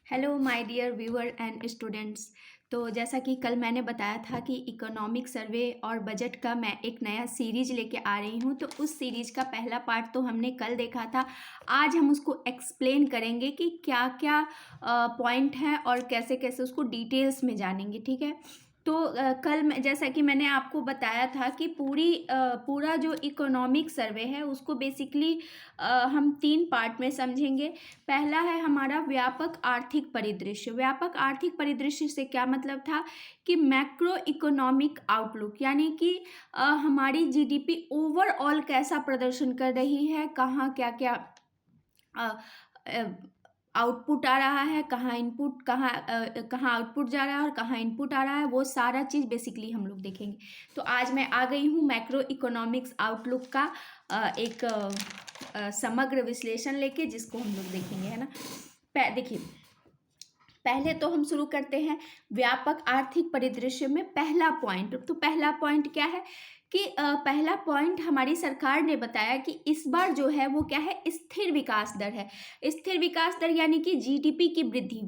Hello my dear viewer and students. तो जैसा कि कल मैंने बताया था कि इकोनॉमिक सर्वे और बजट का मैं एक नया सीरीज लेके आ रही हूँ। तो उस सीरीज का पहला पार्ट तो हमने कल देखा था। आज हम उसको एक्सप्लेन करेंगे कि क्या क्या पॉइंट हैं और कैसे कैसे उसको डिटेल्स में जानेंगे। ठीक है। तो कल मैं जैसा कि मैंने आपको बताया था कि पूरा जो इकोनॉमिक सर्वे है उसको बेसिकली हम 3 पार्ट में समझेंगे। पहला है हमारा व्यापक आर्थिक परिदृश्य। व्यापक आर्थिक परिदृश्य से क्या मतलब था कि मैक्रो इकोनॉमिक आउटलुक, यानी कि हमारी जीडीपी ओवरऑल कैसा प्रदर्शन कर रही है, कहाँ क्या क्या आउटपुट आ रहा है, कहाँ इनपुट कहाँ आउटपुट जा रहा है और कहाँ इनपुट आ रहा है, वो सारा चीज़ बेसिकली हम लोग देखेंगे। तो आज मैं आ गई हूँ मैक्रो इकोनॉमिक्स आउटलुक का एक समग्र विश्लेषण लेके, जिसको हम लोग देखेंगे, है ना। देखिए, पहले तो हम शुरू करते हैं व्यापक आर्थिक परिदृश्य में पहला पॉइंट। तो पहला पॉइंट क्या है कि पहला पॉइंट हमारी सरकार ने बताया कि इस बार जो है वो क्या है, स्थिर विकास दर है। स्थिर विकास दर यानी कि जीडीपी की वृद्धि,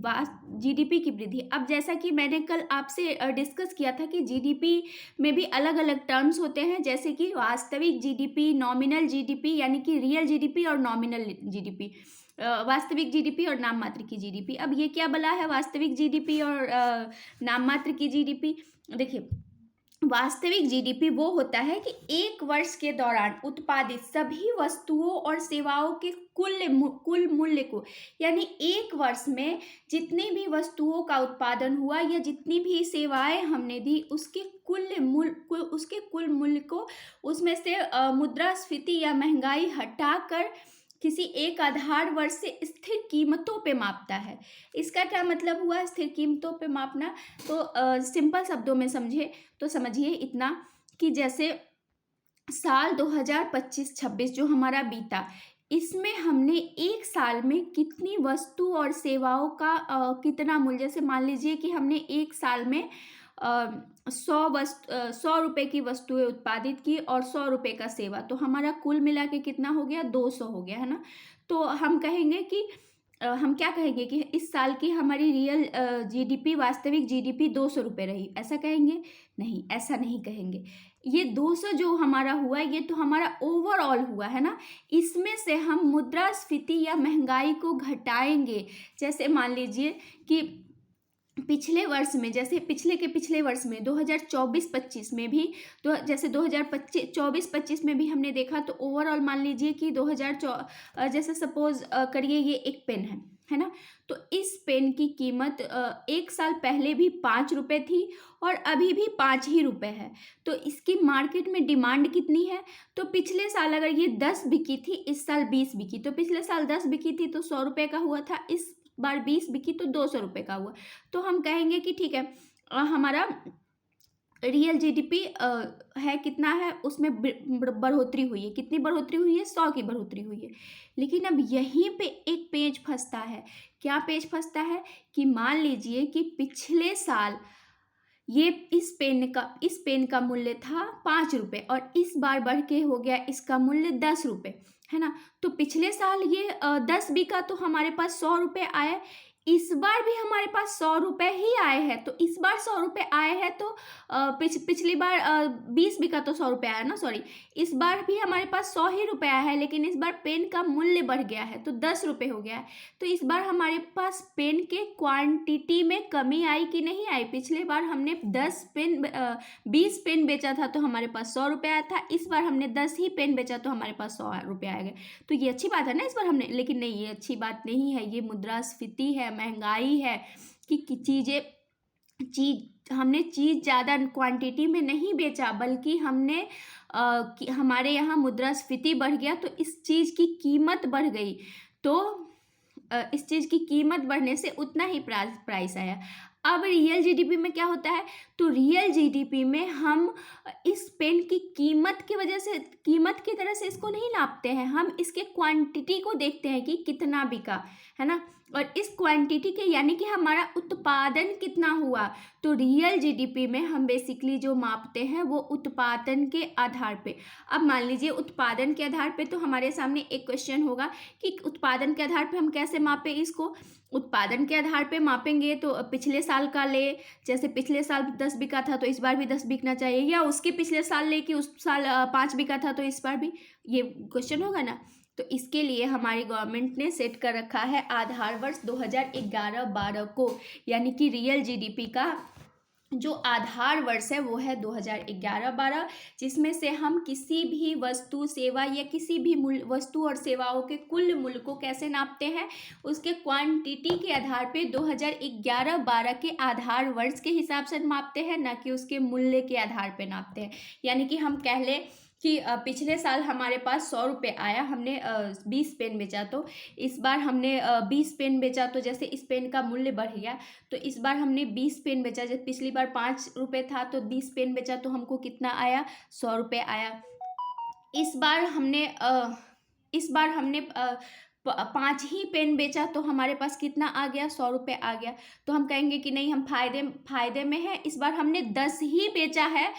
जीडीपी की वृद्धि। अब जैसा कि मैंने कल आपसे डिस्कस किया था कि जीडीपी में भी अलग अलग टर्म्स होते हैं, जैसे कि वास्तविक जीडीपी, नॉमिनल जीडीपी यानी कि रियल जीडीपी और नॉमिनल जीडीपी, वास्तविक जीडीपी और नाम मात्र की जीडीपी। अब ये क्या बला है वास्तविक जीडीपी और नाम मात्र की जीडीपी? देखिए, वास्तविक जीडीपी वो होता है कि एक वर्ष के दौरान उत्पादित सभी वस्तुओं और सेवाओं के कुल मूल्य को, यानी एक वर्ष में जितनी भी वस्तुओं का उत्पादन हुआ या जितनी भी सेवाएं हमने दी, उसके कुल मूल्य को, उसमें से मुद्रास्फीति या महंगाई हटाकर किसी एक आधार वर्ष से स्थिर कीमतों पे मापता है। इसका क्या मतलब हुआ स्थिर कीमतों पे मापना? तो सिंपल शब्दों में समझे तो समझिए इतना कि जैसे साल 2025-26 जो हमारा बीता, इसमें हमने एक साल में कितनी वस्तु और सेवाओं का कितना मूल्य, जैसे मान लीजिए कि हमने एक साल में 100 रुपए की वस्तुएं उत्पादित की और 100 रुपए का सेवा, तो हमारा कुल मिला के कितना हो गया, 200 हो गया, है ना। तो हम कहेंगे कि हम क्या कहेंगे कि इस साल की हमारी रियल जीडीपी, वास्तविक जीडीपी 200 रुपये रही, ऐसा कहेंगे? नहीं, ऐसा नहीं कहेंगे। ये 200 जो हमारा हुआ, ये तो हमारा ओवरऑल हुआ, है ना। इसमें से हम मुद्रास्फीति या महंगाई को घटाएंगे। जैसे मान लीजिए कि पिछले वर्ष में, जैसे पिछले वर्ष में 2024-25 में भी, तो जैसे 2024-25 में भी हमने देखा, तो ओवरऑल मान लीजिए कि जैसे सपोज करिए ये एक पेन है ना। तो इस पेन की कीमत एक साल पहले भी 5 रुपए थी और अभी भी 5 ही रुपए है। तो इसकी मार्केट में डिमांड कितनी है? तो पिछले साल अगर ये 10 बिकी थी, इस साल 20 बिकी, तो पिछले साल 10 बिकी थी तो 100 रुपए का हुआ था, इस बार 20 बिकी तो 200 रुपए का हुआ। तो हम कहेंगे कि ठीक है, हमारा रियल जीडीपी है कितना है, उसमें बढ़ोतरी हुई है। कितनी बढ़ोतरी हुई है? 100 की बढ़ोतरी हुई है। लेकिन अब यहीं पे एक पेच फंसता है। क्या पेच फंसता है कि मान लीजिए कि पिछले साल ये इस पेन का मूल्य था 5 रुपए और इस बार बढ़ के हो गया इसका मूल्य 10 रुपए, है ना। तो पिछले साल ये 10 बिका तो हमारे पास 100 रुपए आए, इस बार भी हमारे पास 100 रुपए ही आए हैं। तो इस बार 100 रुपए आए हैं, तो पिछली बार 20 बिका तो 100 रुपए आया ना, सॉरी। इस बार भी हमारे पास 100 ही रुपए आया है, लेकिन इस बार पेन का मूल्य बढ़ गया है तो 10 रुपए हो गया है। तो इस बार हमारे पास पेन के क्वांटिटी में कमी आई कि नहीं आई? पिछले बार हमने 20 पेन बेचा था तो हमारे पास 100 रुपए आया था, इस बार हमने 10 ही पेन बेचा तो हमारे पास 100 रुपए आ गए। तो ये अच्छी बात है ना इस बार हमने, लेकिन नहीं, ये अच्छी बात नहीं है। ये मुद्रास्फीति है, महंगाई है कि हमने चीज़ ज़्यादा क्वांटिटी में नहीं बेचा, बल्कि हमारे यहाँ मुद्रास्फीति बढ़ गया तो इस चीज़ की कीमत बढ़ गई। तो इस चीज़ की कीमत बढ़ने से उतना ही प्राइस आया। अब रियल जीडीपी में क्या होता है? तो रियल जीडीपी में हम इस पेन की कीमत की वजह से, कीमत की तरह से इसको नहीं नापते हैं, हम इसके क्वांटिटी को देखते हैं कि कितना बिका, है ना। और इस क्वांटिटी के, यानी कि हमारा उत्पादन कितना हुआ। तो रियल जीडीपी में हम बेसिकली जो मापते हैं वो उत्पादन के आधार पे। अब मान लीजिए उत्पादन के आधार पे, तो हमारे सामने एक क्वेश्चन होगा कि उत्पादन के आधार पे हम कैसे मापें इसको। उत्पादन के आधार पे मापेंगे तो पिछले साल का ले, जैसे पिछले साल 10 बिका था तो इस बार भी 10 बिकना चाहिए, या उसके पिछले साल ले कि उस साल 5 बिका था तो इस बार भी, ये क्वेश्चन होगा ना। तो इसके लिए हमारी गवर्नमेंट ने सेट कर रखा है आधार वर्ष 2011-12 को, यानी कि रियल जीडीपी का जो आधार वर्ष है वो है 2011-12, जिसमें से हम किसी भी वस्तु सेवा या किसी भी मूल्य वस्तु और सेवाओं के कुल मूल्य को कैसे नापते हैं, उसके क्वांटिटी के आधार पे 2011-12 के आधार वर्ष के हिसाब से मापते हैं, ना कि उसके मूल्य के आधार पे नापते हैं। यानी कि हम कह लें कि पिछले साल हमारे पास 100 रुपये आया, हमने 20 पेन बेचा, तो इस बार हमने 20 पेन बेचा, तो जैसे इस पेन का मूल्य बढ़ गया, तो इस बार हमने 20 पेन बेचा। जब पिछली बार 5 रुपये था तो 20 पेन बेचा तो हमको कितना आया, 100 रुपये आया। इस बार हमने 5 ही पेन बेचा तो हमारे पास कितना आ गया, 100 रुपये आ गया। तो हम कहेंगे कि नहीं, हम फायदे में है, इस बार हमने 10 ही बेचा है,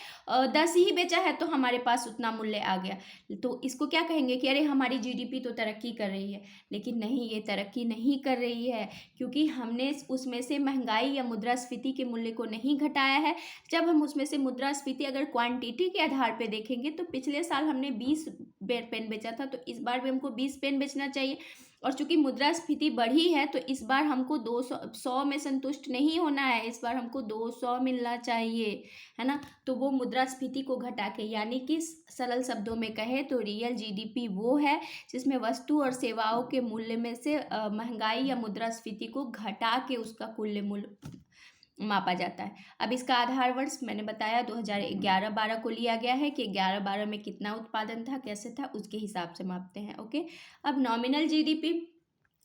10 ही बेचा है तो हमारे पास उतना मूल्य आ गया। तो इसको क्या कहेंगे कि अरे हमारी जीडीपी तो तरक्की कर रही है, लेकिन नहीं, ये तरक्की नहीं कर रही है, क्योंकि हमने उसमें से महंगाई या मुद्रास्फीति के मूल्य को नहीं घटाया है। जब हम उसमें से मुद्रास्फीति अगर क्वांटिटी के आधार पे देखेंगे तो पिछले साल हमने 20 पेन बेचा था, तो इस बार भी हमको 20 पेन बेचना चाहिए। और चूंकि मुद्रास्फीति बढ़ी है तो इस बार हमको 100 में संतुष्ट नहीं होना है, इस बार हमको 200 मिलना चाहिए, है ना। तो वो मुद्रास्फीति को घटा के, यानी कि सरल शब्दों में कहे तो रियल जीडीपी वो है जिसमें वस्तु और सेवाओं के मूल्य में से महंगाई या मुद्रास्फीति को घटा के उसका कुल मूल्य मापा जाता है। अब इसका आधार वर्ष मैंने बताया 2011-12 को लिया गया है कि 11-12 में कितना उत्पादन था, कैसे था, उसके हिसाब से मापते हैं। ओके, अब नॉमिनल जीडीपी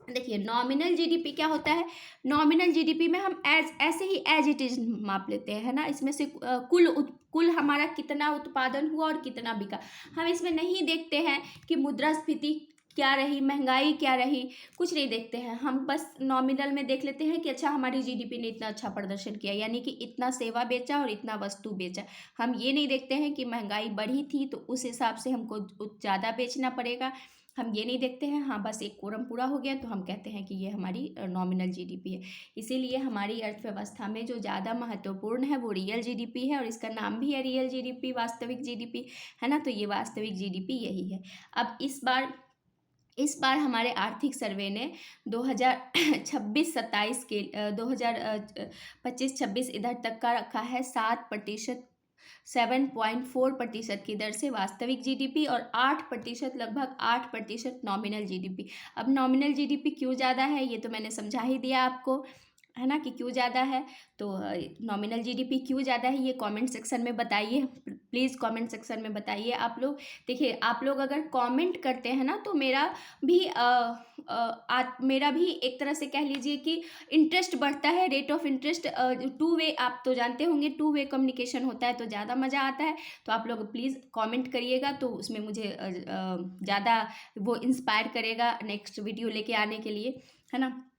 देखिए, नॉमिनल जीडीपी क्या होता है। नॉमिनल जीडीपी में हम ऐसे ही एज इट इज माप लेते हैं, है ना। इसमें से कुल हमारा कितना उत्पादन हुआ और कितना बिका, हम इसमें नहीं देखते हैं कि मुद्रास्फीति क्या रही, महंगाई क्या रही, कुछ नहीं देखते हैं। हम बस नॉमिनल में देख लेते हैं कि अच्छा हमारी जीडीपी ने इतना अच्छा प्रदर्शन किया, यानी कि इतना सेवा बेचा और इतना वस्तु बेचा। हम ये नहीं देखते हैं कि महंगाई बढ़ी थी तो उस हिसाब से हमको ज़्यादा बेचना पड़ेगा, हम ये नहीं देखते हैं। हाँ, बस एक कोरम पूरा हो गया तो हम कहते हैं कि ये हमारी नॉमिनल जीडीपी है। इसीलिए हमारी अर्थव्यवस्था में जो ज़्यादा महत्वपूर्ण है वो रियल जीडीपी है, और इसका नाम भी है रियल जीडीपी, वास्तविक जीडीपी, है ना। तो ये वास्तविक जीडीपी यही है। अब इस बार हमारे आर्थिक सर्वे ने 2026-27 के 2025-26 इधर तक का रखा है 7.4% की दर से वास्तविक जीडीपी, और 8%, लगभग 8% नॉमिनल जीडीपी। अब नॉमिनल जीडीपी क्यों ज़्यादा है ये तो मैंने समझा ही दिया आपको, है ना, कि क्यों ज़्यादा है। तो नॉमिनल जीडीपी क्यों ज़्यादा है ये कमेंट सेक्शन में बताइए, प्लीज़ कमेंट सेक्शन में बताइए आप लोग। देखिए, आप लोग अगर कमेंट करते हैं ना तो मेरा भी एक तरह से कह लीजिए कि इंटरेस्ट बढ़ता है, rate of interest, two way, आप तो जानते होंगे टू वे कम्युनिकेशन होता है तो ज़्यादा मज़ा आता है। तो आप लोग प्लीज़ कमेंट करिएगा, तो उसमें मुझे ज़्यादा वो इंस्पायर करेगा नेक्स्ट वीडियो लेके आने के लिए, है ना।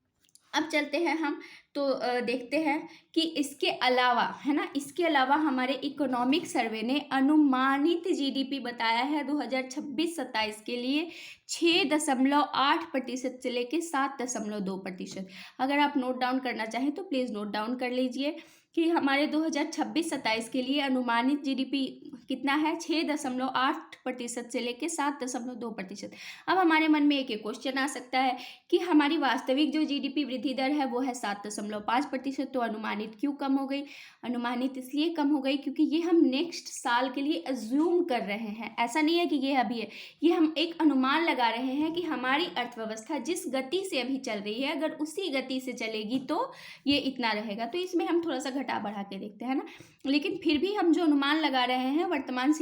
अब चलते हैं हम तो देखते हैं कि इसके अलावा, है ना, इसके अलावा हमारे इकोनॉमिक सर्वे ने अनुमानित जीडीपी बताया है 2026-27 के लिए 6.8% से लेके 7.2%। अगर आप नोट डाउन करना चाहें तो प्लीज़ नोट डाउन कर लीजिए कि हमारे 2026-27 के लिए अनुमानित जीडीपी कितना है, 6.8% से लेके 7.2%। अब हमारे मन में एक क्वेश्चन आ सकता है कि हमारी वास्तविक जो जीडीपी वृद्धि दर है वो है 7.5%, तो अनुमानित क्यों कम हो गई। अनुमानित इसलिए कम हो गई क्योंकि ये हम नेक्स्ट साल के लिए अज्यूम कर रहे हैं, ऐसा नहीं है कि ये अभी है, ये हम एक अनुमान लगा रहे हैं कि हमारी अर्थव्यवस्था जिस गति से अभी चल रही है अगर उसी गति से चलेगी तो ये इतना रहेगा। तो इसमें हम थोड़ा सा घटा बढ़ा के देखते हैं ना, लेकिन फिर भी हम जो अनुमान लगा रहे हैं वर्तमान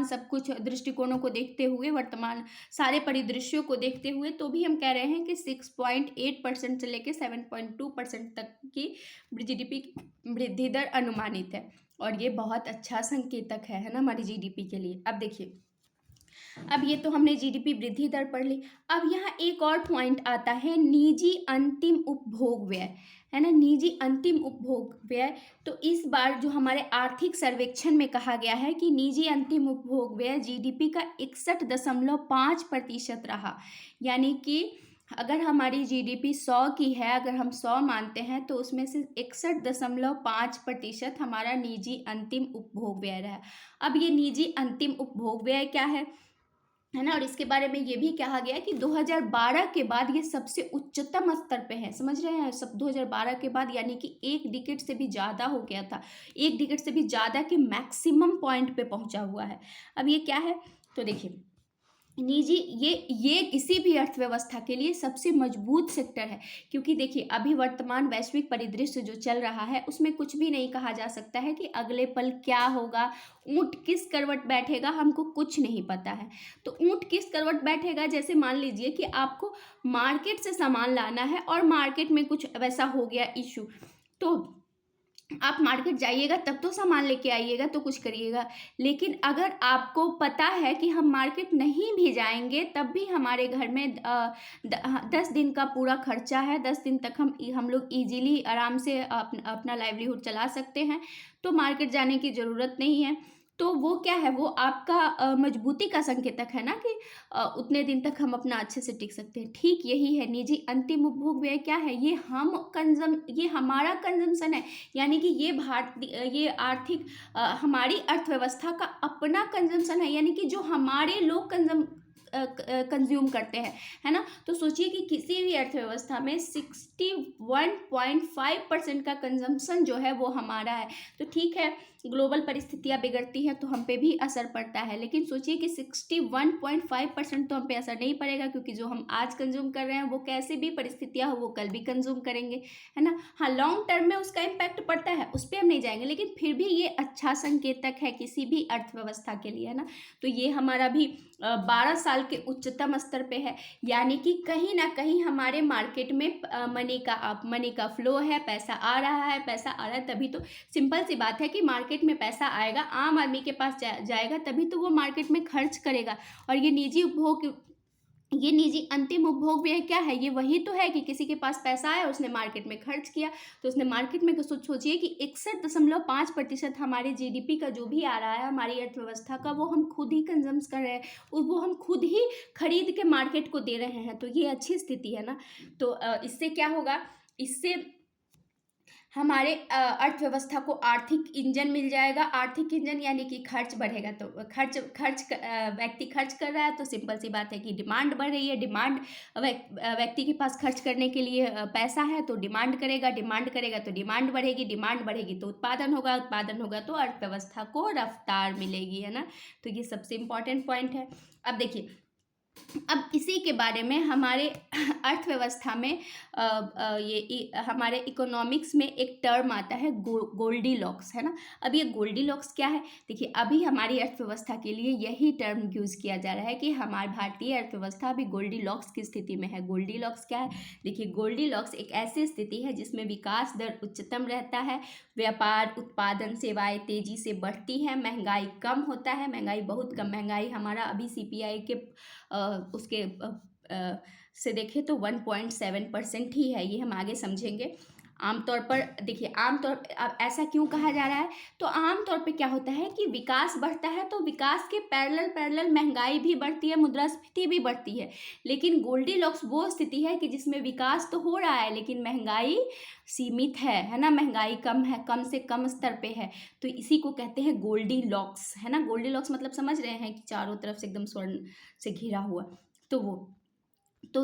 सब कुछ दृष्टिकोणों को देखते हुए, वर्तमान सारे परिदृश्यों को देखते हुए, तो भी हम कह रहे हैं कि 6.8% से लेके 7.2% तक की जीडीपी वृद्धि दर अनुमानित है, और ये बहुत अच्छा संकेतक है ना हमारी जीडीपी के लिए। अब देखिए, अब ये तो हमने जीडीपी वृद्धि दर पढ़ ली। अब यहाँ एक और पॉइंट आता है, निजी अंतिम उपभोग व्यय, है ना, निजी अंतिम उपभोग व्यय। तो इस बार जो हमारे आर्थिक सर्वेक्षण में कहा गया है कि निजी अंतिम उपभोग व्यय जीडीपी का 61.5% रहा, यानी कि अगर हमारी जीडीपी 100 की है, अगर हम 100 मानते हैं, तो उसमें से 61.5% हमारा निजी अंतिम उपभोग व्यय रहा है। अब ये निजी अंतिम उपभोग व्यय क्या है ना, और इसके बारे में ये भी कहा गया है कि 2012 के बाद ये सबसे उच्चतम स्तर पे है। समझ रहे हैं, सब 2012 के बाद, यानी कि एक डिकेड से भी ज़्यादा हो गया था, एक डिकेड से भी ज़्यादा के मैक्सिमम पॉइंट पे पहुंचा हुआ है। अब ये क्या है, तो देखिए, निजी ये किसी भी अर्थव्यवस्था के लिए सबसे मजबूत सेक्टर है, क्योंकि देखिए अभी वर्तमान वैश्विक परिदृश्य जो चल रहा है उसमें कुछ भी नहीं कहा जा सकता है कि अगले पल क्या होगा, ऊंट किस करवट बैठेगा, हमको कुछ नहीं पता है। तो ऊंट किस करवट बैठेगा, जैसे मान लीजिए कि आपको मार्केट से सामान लाना है और मार्केट में कुछ वैसा हो गया इशू, तो आप मार्केट जाइएगा तब तो सामान लेके आइएगा, तो कुछ करिएगा। लेकिन अगर आपको पता है कि हम मार्केट नहीं भी जाएंगे तब भी हमारे घर में 10 दिन का पूरा खर्चा है, 10 दिन तक हम लोग इजीली आराम से अपना लाइवलीहुड चला सकते हैं, तो मार्केट जाने की ज़रूरत नहीं है। तो वो क्या है, वो आपका मजबूती का संकेतक है ना, कि उतने दिन तक हम अपना अच्छे से टिक सकते हैं। ठीक यही है निजी अंतिम उपभोग व्यय क्या है, ये हमारा कंजम्पशन है, यानी कि ये आर्थिक हमारी अर्थव्यवस्था का अपना कंजम्पशन है, यानी कि जो हमारे लोग कंज्यूम करते हैं, है ना। तो सोचिए कि किसी भी अर्थव्यवस्था में 61.5% का कंजम्पशन जो है वो हमारा है। तो ठीक है, ग्लोबल परिस्थितियां बिगड़ती हैं तो हम पे भी असर पड़ता है, लेकिन सोचिए कि 61.5% तो हम पे असर नहीं पड़ेगा, क्योंकि जो हम आज कंज्यूम कर रहे हैं वो कैसे भी परिस्थितियां हो वो कल भी कंज्यूम करेंगे, है ना। हाँ, लॉन्ग टर्म में उसका इम्पैक्ट पड़ता है, उस पर हम नहीं जाएंगे, लेकिन फिर भी ये अच्छा संकेतक है किसी भी अर्थव्यवस्था के लिए, है ना। तो ये हमारा भी 12 साल के उच्चतम स्तर पे है, यानी कि कहीं ना कहीं हमारे मार्केट में मनी का फ्लो है, पैसा आ रहा है, पैसा आ रहा है, तभी तो सिंपल सी बात है कि मार्केट में पैसा आएगा, आम आदमी के पास जाएगा, तभी तो वो मार्केट में खर्च करेगा। और ये निजी अंतिम उपभोग व्यय क्या है, ये वही तो है कि किसी के पास पैसा आया, उसने मार्केट में खर्च किया, तो उसने मार्केट में सोचिए कि 61.5% हमारे जीडीपी का जो भी आ रहा है हमारी अर्थव्यवस्था का, वो हम खुद ही कंज्यूम कर रहे हैं, वो हम खुद ही खरीद के मार्केट को दे रहे हैं। तो ये अच्छी स्थिति है ना। तो इससे क्या होगा, इससे हमारे अर्थव्यवस्था को आर्थिक इंजन मिल जाएगा। आर्थिक इंजन यानी कि खर्च बढ़ेगा, तो व्यक्ति खर्च कर रहा है, तो सिंपल सी बात है कि डिमांड बढ़ रही है। व्यक्ति के पास खर्च करने के लिए पैसा है, तो डिमांड करेगा, तो डिमांड बढ़ेगी तो उत्पादन होगा तो अर्थव्यवस्था को रफ्तार मिलेगी, है ना। तो ये सबसे इम्पोर्टेंट पॉइंट है। अब देखिए, अब इसी के बारे में हमारे अर्थव्यवस्था में हमारे इकोनॉमिक्स में एक टर्म आता है गोल्डी लॉक्स, है ना। अब ये गोल्डी लॉक्स क्या है, देखिए अभी हमारी अर्थव्यवस्था के लिए यही टर्म यूज़ किया जा रहा है कि हमारी भारतीय अर्थव्यवस्था अभी गोल्डी लॉक्स की स्थिति में है। गोल्डी लॉक्स क्या है, देखिए गोल्डी लॉक्स एक ऐसी स्थिति है जिसमें विकास दर उच्चतम रहता है, व्यापार उत्पादन सेवाएं तेजी से बढ़ती हैं, महंगाई कम होता है, महंगाई बहुत कम, महंगाई हमारा अभी सीपीआई के उसके से देखें तो 1.7% ही है, ये हम आगे समझेंगे। आमतौर पर देखिए, अब ऐसा क्यों कहा जा रहा है, तो आमतौर पे क्या होता है कि विकास बढ़ता है तो विकास के पैरेलल महंगाई भी बढ़ती है, मुद्रास्फीति भी बढ़ती है। लेकिन गोल्डी लॉक्स वो स्थिति है कि जिसमें विकास तो हो रहा है लेकिन महंगाई सीमित है ना, महंगाई कम है, कम से कम स्तर पे है। तो इसी को कहते हैं गोल्डी लॉक्स, है ना। गोल्डी लॉक्स मतलब समझ रहे हैं कि चारों तरफ से एकदम स्वर्ण से घिरा हुआ, तो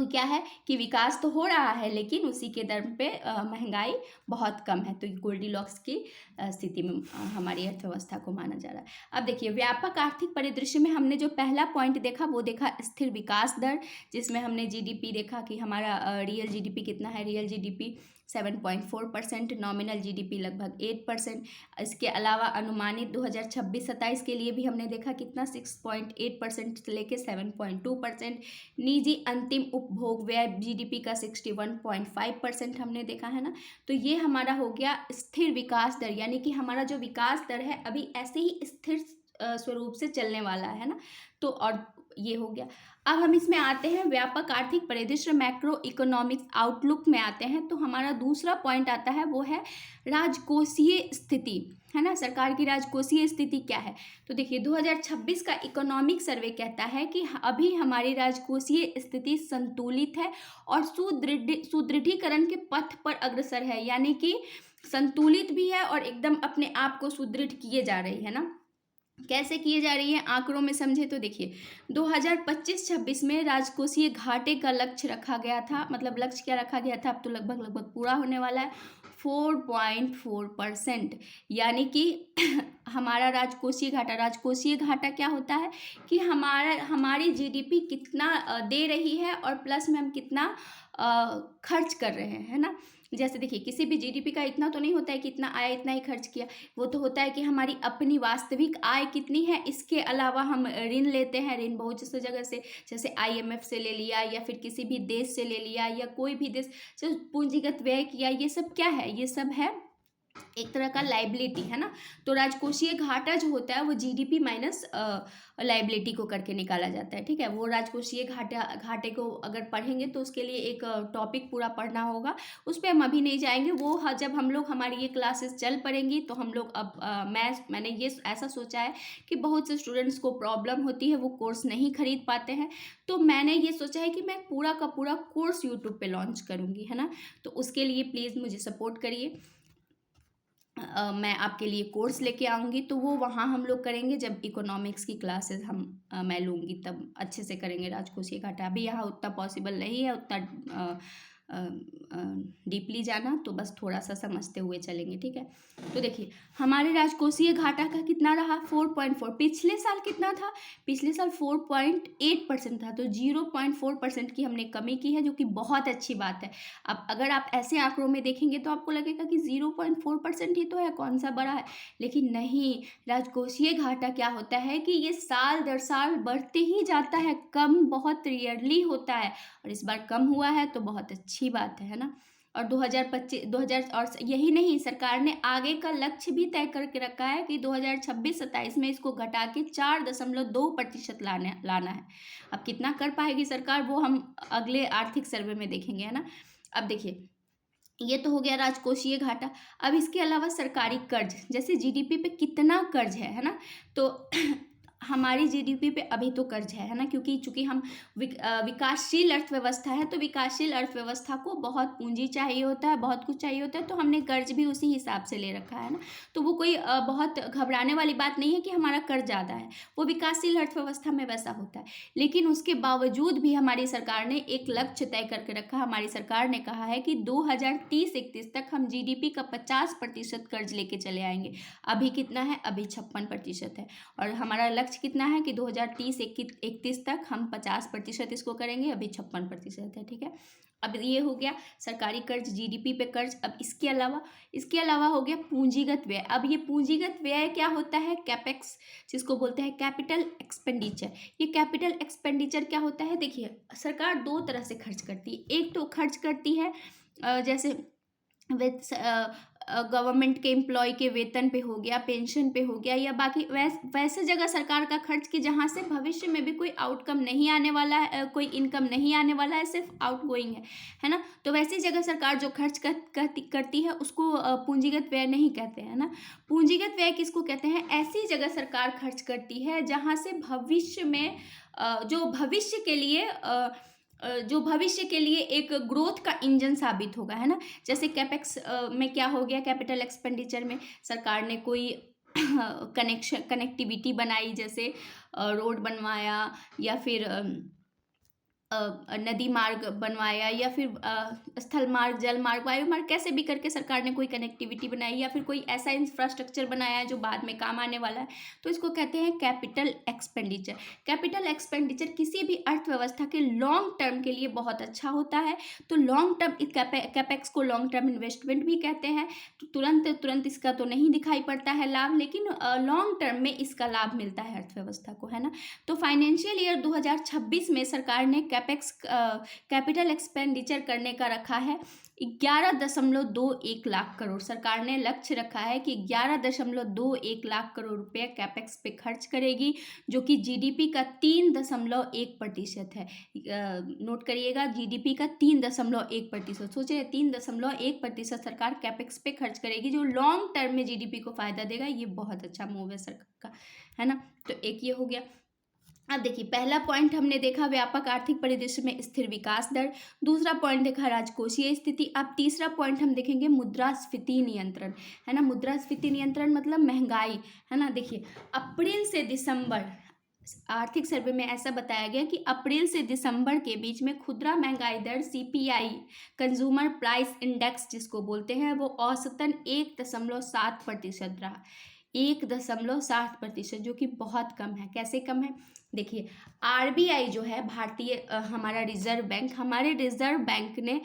क्या है कि विकास तो हो रहा है लेकिन उसी के दर पे महंगाई बहुत कम है। तो गोल्डी लॉक्स की स्थिति में हमारी अर्थव्यवस्था को माना जा रहा है। अब देखिए, व्यापक आर्थिक परिदृश्य में हमने जो पहला पॉइंट देखा वो देखा स्थिर विकास दर, जिसमें हमने जीडीपी देखा कि हमारा रियल जीडीपी कितना है, रियल जीडीपी 7.4%, नॉमिनल जीडीपी लगभग 8%। इसके अलावा अनुमानित 2026-27 के लिए भी हमने देखा कितना 6.8% से लेके 7.2%। निजी अंतिम उपभोग व्यय जीडीपी का 61.5% हमने देखा, है ना। तो ये हमारा हो गया स्थिर विकास दर, यानी कि हमारा जो विकास दर है अभी ऐसे ही स्थिर स्वरूप से चलने वाला है ना। तो और ये हो गया। अब हम इसमें आते हैं व्यापक आर्थिक परिदृश्य, मैक्रो इकोनॉमिक्स आउटलुक में आते हैं। तो हमारा दूसरा पॉइंट आता है वो है राजकोषीय स्थिति, है ना। सरकार की राजकोषीय स्थिति क्या है? तो देखिए 2026 का इकोनॉमिक सर्वे कहता है कि अभी हमारी राजकोषीय स्थिति संतुलित है और सुदृढ़ीकरण के पथ पर अग्रसर है, यानी कि संतुलित भी है और एकदम अपने आप को सुदृढ़ किए जा रही है ना। कैसे किए जा रही है, आंकड़ों में समझे तो देखिए 2025-26 में राजकोषीय घाटे का लक्ष्य रखा गया था। मतलब लक्ष्य क्या रखा गया था, अब तो लगभग पूरा होने वाला है, 4.4%। यानी कि हमारा राजकोषीय घाटा क्या होता है कि हमारी जीडीपी कितना दे रही है और प्लस में हम कितना खर्च कर रहे हैं, है ना। जैसे देखिए किसी भी जीडीपी का इतना तो नहीं होता है कि इतना आया इतना ही खर्च किया, वो तो होता है कि हमारी अपनी वास्तविक आय कितनी है, इसके अलावा हम ऋण लेते हैं। ऋण बहुत सी जगह से, जैसे आईएमएफ से ले लिया या फिर किसी भी देश से ले लिया या कोई भी देश से पूंजीगत व्यय किया। ये सब क्या है, ये सब है एक तरह का लाइबिलिटी, है ना। तो राजकोषीय घाटा जो होता है वो जीडीपी माइनस लाइबिलिटी को करके निकाला जाता है, ठीक है। वो राजकोषीय घाटे को अगर पढ़ेंगे तो उसके लिए एक टॉपिक पूरा पढ़ना होगा, उस पर हम अभी नहीं जाएंगे। वो जब हम लोग हमारी ये क्लासेस चल पड़ेंगी तो हम लोग अब मैंने ये ऐसा सोचा है कि बहुत से स्टूडेंट्स को प्रॉब्लम होती है, वो कोर्स नहीं खरीद पाते हैं, तो मैंने ये सोचा है कि मैं पूरा का पूरा कोर्स यूट्यूब पे लॉन्च करूँगी, है ना। तो उसके लिए प्लीज़ मुझे सपोर्ट करिए। मैं आपके लिए कोर्स लेके आऊँगी, तो वो वहाँ हम लोग करेंगे जब इकोनॉमिक्स की क्लासेस मैं लूँगी, तब अच्छे से करेंगे राजकोषीय घाटा। अभी यहाँ उतना पॉसिबल नहीं है उतना डीपली जाना, तो बस थोड़ा सा समझते हुए चलेंगे, ठीक है। तो देखिए हमारे राजकोषीय घाटा का कितना रहा, 4.4। पिछले साल कितना था, पिछले साल 4.8% था, तो 0.4% की हमने कमी की है, जो कि बहुत अच्छी बात है। अब अगर आप ऐसे आंकड़ों में देखेंगे तो आपको लगेगा कि 0.4% ही तो है, कौन सा बड़ा है, लेकिन नहीं। राजकोषीय घाटा क्या होता है कि ये साल दर साल बढ़ते ही जाता है, कम बहुत रेयरली होता है, और इस बार कम हुआ है तो बहुत अच्छी बात है ना। और 2025 और यही नहीं, सरकार ने आगे का लक्ष्य भी तय करके रखा है कि 2026-27 में इसको घटा के 4.2% लाना है। अब कितना कर पाएगी सरकार, वो हम अगले आर्थिक सर्वे में देखेंगे, है ना। अब देखिए ये तो हो गया राजकोषीय घाटा। अब इसके अलावा सरकारी कर्ज, जैसे जीडीपी पे कितना कर्ज है ना, तो हमारी जीडीपी पे अभी तो कर्ज है ना, क्योंकि चूंकि हम विकासशील अर्थव्यवस्था है, तो विकासशील अर्थव्यवस्था को बहुत पूंजी चाहिए होता है, बहुत कुछ चाहिए होता है, तो हमने कर्ज भी उसी हिसाब से ले रखा है ना। तो वो कोई बहुत घबराने वाली बात नहीं है कि हमारा कर्ज ज़्यादा है, वो विकासशील अर्थव्यवस्था में वैसा होता है। लेकिन उसके बावजूद भी हमारी सरकार ने एक लक्ष्य तय करके रखा। हमारी सरकार ने कहा है कि 2030-31 तक हम जीडीपी का 50% कर्ज लेके चले आएंगे। अभी कितना है, अभी 56% है, और हमारा लक्ष्य कितना है कि 2030-31 तक हम 50% इसको करेंगे, अभी 56% है, ठीक है। अब ये हो गया सरकारी कर्ज, जीडीपी पे कर्ज। अब इसके अलावा हो गया पूंजीगत व्यय। अब ये पूंजीगत व्यय क्या होता है, कैपेक्स, जिसको बोलते हैं कैपिटल एक्सपेंडिचर। ये कैपिटल एक्सपेंडिचर क्या होता है, देखिए सरकार दो तरह से खर्च करती है। एक तो खर्च करती है जैसे गवर्नमेंट के एम्प्लॉय के वेतन पे हो गया, पेंशन पे हो गया, या बाकी वैसे जगह सरकार का खर्च की जहाँ से भविष्य में भी कोई आउटकम नहीं आने वाला है, कोई इनकम नहीं आने वाला है, सिर्फ आउटगोइंग है ना। तो वैसी जगह सरकार जो खर्च करती है उसको पूंजीगत व्यय नहीं कहते हैं ना। पूंजीगत व्यय किसको कहते हैं, ऐसी जगह सरकार खर्च करती है जहाँ से भविष्य में जो भविष्य के लिए एक ग्रोथ का इंजन साबित होगा, है ना। जैसे कैपेक्स में क्या हो गया, कैपिटल एक्सपेंडिचर में सरकार ने कोई कनेक्टिविटी बनाई, जैसे रोड बनवाया, या फिर नदी मार्ग बनवाया, या फिर स्थल मार्ग, जल मार्ग, वायु मार्ग, कैसे भी करके सरकार ने कोई कनेक्टिविटी बनाई, या फिर कोई ऐसा इंफ्रास्ट्रक्चर बनाया है जो बाद में काम आने वाला है, तो इसको कहते हैं कैपिटल एक्सपेंडिचर। कैपिटल एक्सपेंडिचर किसी भी अर्थव्यवस्था के लॉन्ग टर्म के लिए बहुत अच्छा होता है। तो लॉन्ग टर्म कैपेक्स को लॉन्ग टर्म इन्वेस्टमेंट भी कहते हैं। तो तुरंत इसका तो नहीं दिखाई पड़ता है लाभ, लेकिन लॉन्ग टर्म में इसका लाभ मिलता है अर्थव्यवस्था को, है ना। तो फाइनेंशियल ईयर 2026 में सरकार ने कैपिटल एक्सपेंडिचर करने का रखा है 11.21 लाख करोड़। सरकार ने लक्ष्य रखा है कि 11.21 लाख करोड़ रुपए कैपेक्स पे खर्च करेगी, जो कि जीडीपी का 3.1% है। नोट करिएगा, जीडीपी का 3.1%। सोचिए 3.1% सरकार कैपेक्स पे खर्च करेगी, जो लॉन्ग टर्म में जीडीपी को फायदा देगा। ये बहुत अच्छा मूव है सरकार का, है ना। तो एक ये हो गया। अब देखिए, पहला पॉइंट हमने देखा व्यापक आर्थिक परिदृश्य में स्थिर विकास दर, दूसरा पॉइंट देखा राजकोषीय स्थिति। अब तीसरा पॉइंट हम देखेंगे मुद्रास्फीति नियंत्रण, है ना। मुद्रास्फीति नियंत्रण मतलब महंगाई, है ना। देखिए, अप्रैल से दिसंबर आर्थिक सर्वे में ऐसा बताया गया कि अप्रैल से दिसंबर के बीच में खुदरा महंगाई दर सीपीआई, कंज्यूमर प्राइस इंडेक्स जिसको बोलते हैं, वो औसतन 1.7% रहा। 1.7%, जो कि बहुत कम है। कैसे कम है? देखिए, आरबीआई जो है भारतीय हमारा रिजर्व बैंक, हमारे रिजर्व बैंक ने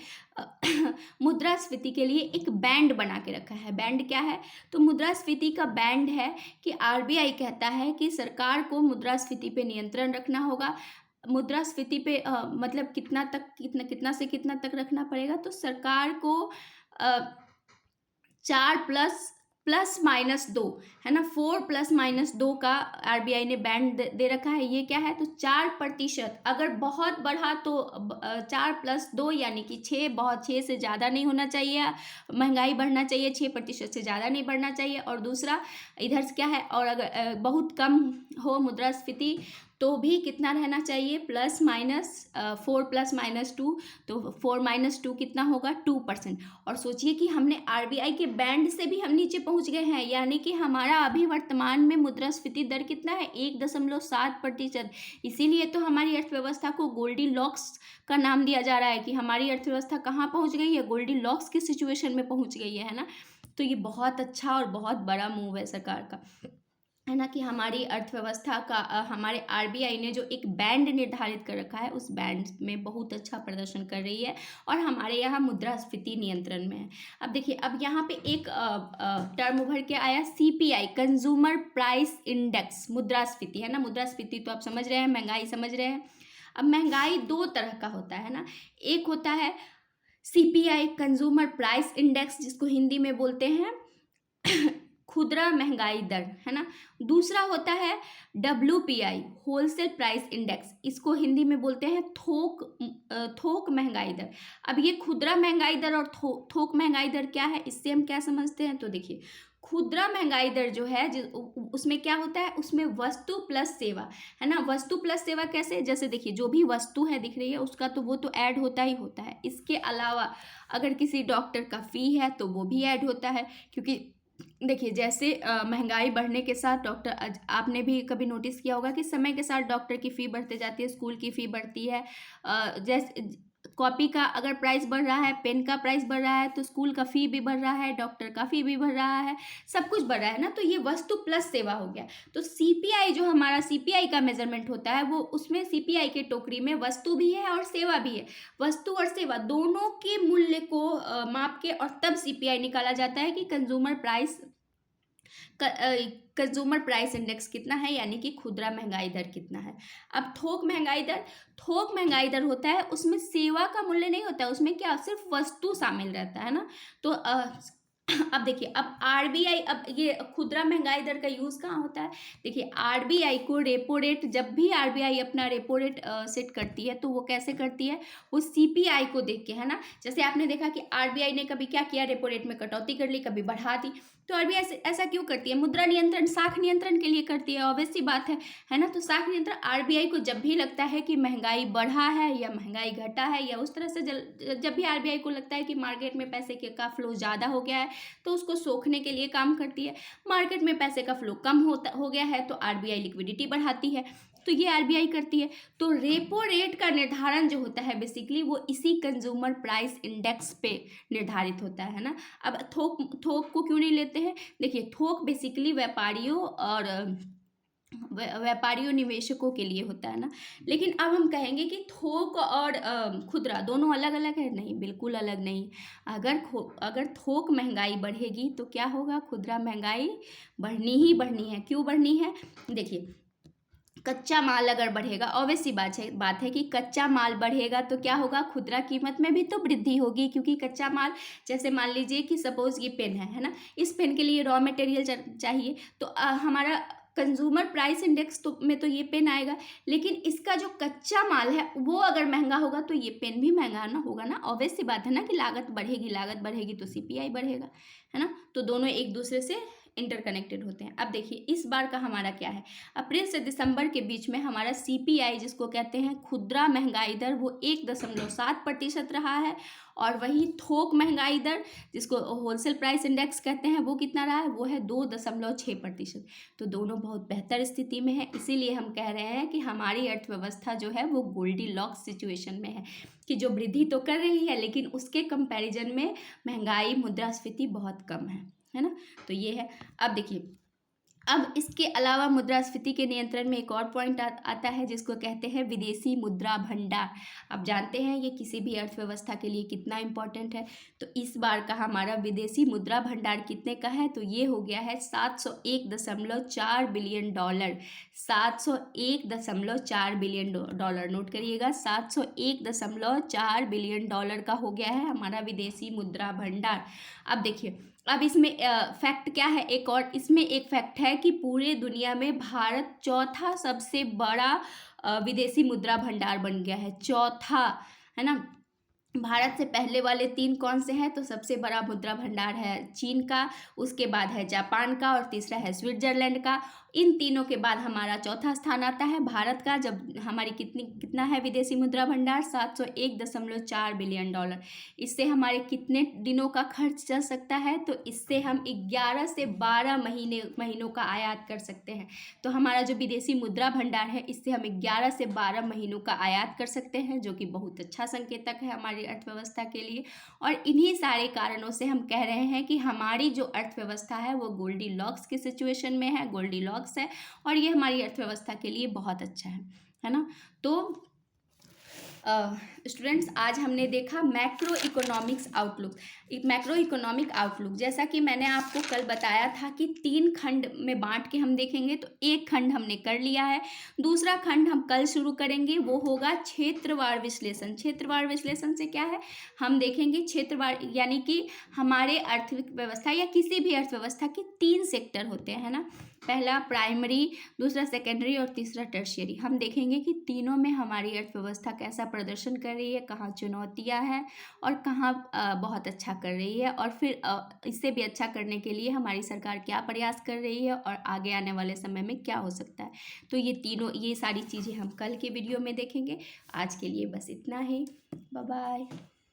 मुद्रास्फीति के लिए एक बैंड बना के रखा है। बैंड क्या है? तो मुद्रास्फीति का बैंड है कि आरबीआई कहता है कि सरकार को मुद्रास्फीति पे नियंत्रण रखना होगा। मुद्रास्फीति पे मतलब कितना से कितना तक रखना पड़ेगा? तो सरकार को 4 प्लस माइनस 2, है ना, 4 प्लस माइनस 2 का आरबीआई ने बैंड दे रखा है। ये क्या है? तो 4%। अगर बहुत बढ़ा तो 4+2 यानी कि 6, बहुत 6 से ज़्यादा नहीं होना चाहिए, महंगाई बढ़ना चाहिए, 6% से ज़्यादा नहीं बढ़ना चाहिए। और दूसरा इधर से क्या है, और अगर बहुत कम हो मुद्रास्फीति तो भी कितना रहना चाहिए? +4 + -2, तो 4 - 2 कितना होगा? 2%। और सोचिए कि हमने आरबीआई के बैंड से भी हम नीचे पहुंच गए हैं, यानी कि हमारा अभी वर्तमान में मुद्रास्फीति दर कितना है? 1.7%। इसीलिए तो हमारी अर्थव्यवस्था को गोल्डी लॉक्स का नाम दिया जा रहा है कि हमारी अर्थव्यवस्था कहाँ पहुंच गई है? गोल्डी लॉक्स की सिचुएशन में पहुंच गई है ना। तो ये बहुत अच्छा और बहुत बड़ा मूव है सरकार का, है ना, कि हमारी अर्थव्यवस्था का हमारे आरबीआई ने जो एक बैंड निर्धारित कर रखा है, उस बैंड में बहुत अच्छा प्रदर्शन कर रही है और हमारे यहाँ मुद्रास्फीति नियंत्रण में है। अब देखिए, अब यहाँ पे एक टर्म उभर के आया, सीपीआई, कंज्यूमर प्राइस इंडेक्स। मुद्रास्फीति, है ना। मुद्रास्फीति तो आप समझ रहे हैं, महंगाई समझ रहे हैं। अब महंगाई दो तरह का होता है ना। एक होता है सीपीआई, कंज्यूमर प्राइस इंडेक्स, जिसको हिंदी में बोलते हैं खुदरा महंगाई दर, है ना। दूसरा होता है डब्ल्यूपीआई, होलसेल प्राइस इंडेक्स, इसको हिंदी में बोलते हैं थोक महंगाई दर। अब ये खुदरा महंगाई दर और थोक महंगाई दर क्या है, इससे हम क्या समझते हैं? तो देखिए, खुदरा महंगाई दर जो है उसमें क्या होता है? उसमें वस्तु प्लस सेवा, है ना। वस्तु प्लस सेवा कैसे? जैसे देखिए, जो भी वस्तु है दिख रही है उसका तो वो तो ऐड होता ही होता है। इसके अलावा अगर किसी डॉक्टर का फी है तो वो भी ऐड होता है, क्योंकि देखिए, जैसे महंगाई बढ़ने के साथ डॉक्टर, आपने भी कभी नोटिस किया होगा कि समय के साथ डॉक्टर की फ़ी बढ़ती जाती है, स्कूल की फ़ी बढ़ती है। जैसे कॉपी का अगर प्राइस बढ़ रहा है, पेन का प्राइस बढ़ रहा है, तो स्कूल का फ़ी भी बढ़ रहा है, डॉक्टर का फ़ी भी बढ़ रहा है, सब कुछ बढ़ रहा है ना। तो ये वस्तु प्लस सेवा हो गया। तो सीपीआई जो हमारा सीपीआई का मेजरमेंट होता है, वो उसमें सीपीआई के टोकरी में वस्तु भी है और सेवा भी है। वस्तु और सेवा दोनों के मूल्य को माप के और तब सीपीआई निकाला जाता है कि कंज्यूमर प्राइस इंडेक्स कितना है, यानी कि खुदरा महंगाई दर कितना है। अब थोक महंगाई दर होता है, उसमें सेवा का मूल्य नहीं होता है, उसमें क्या सिर्फ वस्तु शामिल रहता है ना। तो अब देखिए, अब आरबीआई, अब ये खुदरा महंगाई दर का यूज़ कहाँ होता है? देखिए, आरबीआई को रेपो रेट, जब भी आरबीआई अपना रेपो रेट सेट करती है तो वो कैसे करती है? वो सीपीआई को देख के, है ना। जैसे आपने देखा कि आरबीआई ने कभी क्या किया? रेपो रेट में कटौती कर ली, कभी बढ़ा दी। तो आरबीआई ऐसा क्यों करती है? मुद्रा नियंत्रण, साख नियंत्रण के लिए करती है, ऑब्वियस सी बात है ना। तो साख नियंत्रण, आरबीआई को जब भी लगता है कि महंगाई बढ़ा है या महंगाई घटा है, या उस तरह से जब भी आरबीआई को लगता है कि मार्केट में पैसे का फ्लो ज़्यादा हो गया है, तो उसको सोखने के लिए काम करती है। मार्केट में पैसे का फ्लो कम हो गया है तो आरबीआई लिक्विडिटी बढ़ाती है। तो ये आरबीआई करती है। तो रेपो रेट का निर्धारण जो होता है बेसिकली, वो इसी कंज्यूमर प्राइस इंडेक्स पे निर्धारित होता है ना। अब थोक को क्यों नहीं लेते हैं? देखिए, थोक बेसिकली व्यापारियों निवेशकों के लिए होता है ना। लेकिन अब हम कहेंगे कि थोक और खुदरा दोनों अलग अलग है? नहीं, बिल्कुल अलग नहीं। अगर थोक महंगाई बढ़ेगी तो क्या होगा? खुदरा महंगाई बढ़नी ही बढ़नी है। क्यों बढ़नी है? देखिए, कच्चा माल अगर बढ़ेगा, ऑब्वियस सी बात है कि कच्चा माल बढ़ेगा तो क्या होगा, खुदरा कीमत में भी तो वृद्धि होगी, क्योंकि कच्चा माल, जैसे मान लीजिए कि सपोज ये पेन है ना, इस पेन के लिए रॉ मटेरियल चाहिए, तो हमारा कंज्यूमर प्राइस इंडेक्स तो में तो ये पेन आएगा, लेकिन इसका जो कच्चा माल है वो अगर महंगा होगा तो ये पेन भी महंगा ना होगा ना, ऑब्वियस सी बात है ना कि लागत बढ़ेगी तो सीपीआई बढ़ेगा, है ना। तो दोनों एक दूसरे से इंटरकनेक्टेड होते हैं। अब देखिए इस बार का हमारा क्या है, अप्रैल से दिसंबर के बीच में हमारा सीपीआई, जिसको कहते हैं खुदरा महंगाई दर, वो 1.7% रहा है, और वही थोक महंगाई दर, जिसको होलसेल प्राइस इंडेक्स कहते हैं, वो कितना रहा है, वो है 2.6%। तो दोनों बहुत बेहतर स्थिति में है, इसीलिए हम कह रहे हैं कि हमारी अर्थव्यवस्था जो है वो गोल्डीलॉक्स सिचुएशन में है, कि जो वृद्धि तो कर रही है लेकिन उसके कंपैरिजन में महंगाई, मुद्रास्फीति बहुत कम है ना। तो ये है। अब देखिए, अब इसके अलावा मुद्रास्फीति के नियंत्रण में एक और पॉइंट आता है, जिसको कहते हैं विदेशी मुद्रा भंडार। अब जानते हैं ये किसी भी अर्थव्यवस्था के लिए कितना इम्पोर्टेंट है। तो इस बार का हमारा विदेशी मुद्रा भंडार कितने का है, तो ये हो गया है $701.4 बिलियन। $701.4 बिलियन, नोट करिएगा, $701.4 बिलियन का हो गया है हमारा विदेशी मुद्रा भंडार। अब देखिए, अब इसमें फैक्ट क्या है, एक और इसमें एक फैक्ट है कि पूरे दुनिया में भारत चौथा सबसे बड़ा विदेशी मुद्रा भंडार बन गया है, चौथा, है ना। भारत से पहले वाले 3 कौन से हैं, तो सबसे बड़ा मुद्रा भंडार है चीन का, उसके बाद है जापान का, और तीसरा है स्विट्जरलैंड का। इन तीनों के बाद हमारा चौथा स्थान आता है भारत का, जब हमारी कितना है विदेशी मुद्रा भंडार, $701.4 बिलियन। इससे हमारे कितने दिनों का खर्च चल सकता है, तो इससे हम 11 से 12 महीनों का आयात कर सकते हैं। तो हमारा जो विदेशी मुद्रा भंडार है, इससे हम 11 से 12 महीनों का आयात कर सकते हैं, जो कि बहुत अच्छा संकेतक है हमारी अर्थव्यवस्था के लिए। और इन्हीं सारे कारणों से हम कह रहे हैं कि हमारी जो अर्थव्यवस्था है वो गोल्डीलॉक्स की सिचुएशन में है, गोल्डीलॉक्स है, और ये हमारी अर्थव्यवस्था के लिए बहुत अच्छा है ना। तो स्टूडेंट्स, आज हमने देखा मैक्रो इकोनॉमिक आउटलुक। जैसा कि मैंने आपको कल बताया था कि 3 खंड में बांट के हम देखेंगे, तो एक खंड हमने कर लिया है, दूसरा खंड हम कल शुरू करेंगे, वो होगा क्षेत्रवार विश्लेषण। क्षेत्रवार विश्लेषण से क्या है, हम देखेंगे क्षेत्रवार, यानी कि हमारे अर्थव्यवस्था या किसी भी अर्थव्यवस्था के 3 सेक्टर होते हैं, है ना। पहला प्राइमरी, दूसरा सेकेंडरी, और तीसरा टर्शियरी। हम देखेंगे कि तीनों में हमारी अर्थव्यवस्था कैसा प्रदर्शन कर रही है, कहाँ चुनौतियाँ हैं और कहाँ बहुत अच्छा कर रही है, और फिर इससे भी अच्छा करने के लिए हमारी सरकार क्या प्रयास कर रही है, और आगे आने वाले समय में क्या हो सकता है। तो ये सारी चीज़ें हम कल के वीडियो में देखेंगे। आज के लिए बस इतना ही, बाय बाय।